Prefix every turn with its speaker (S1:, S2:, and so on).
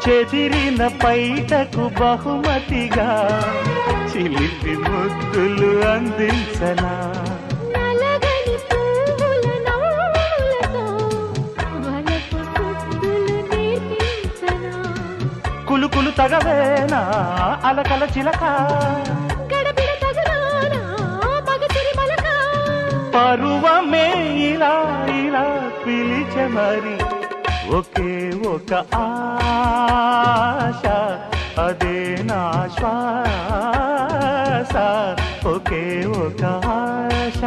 S1: చెదిరిన పైటకు బహుమతిగా చిలిపి ముద్దులు అందించనా
S2: నలగని పువ్వుల నవ్వులతో వలపు సుద్దులు నేర్పించనా
S1: కులుకులు తగవేనా అలకల చిలక
S2: గడబిడ తగలానా మగసిరి మలక
S1: పరువమే ఇలా ఇలా పిలిచె మరి ఒకే ఒక ఆశ అదే నా శ్వాస ఒకే ఒక ఆశ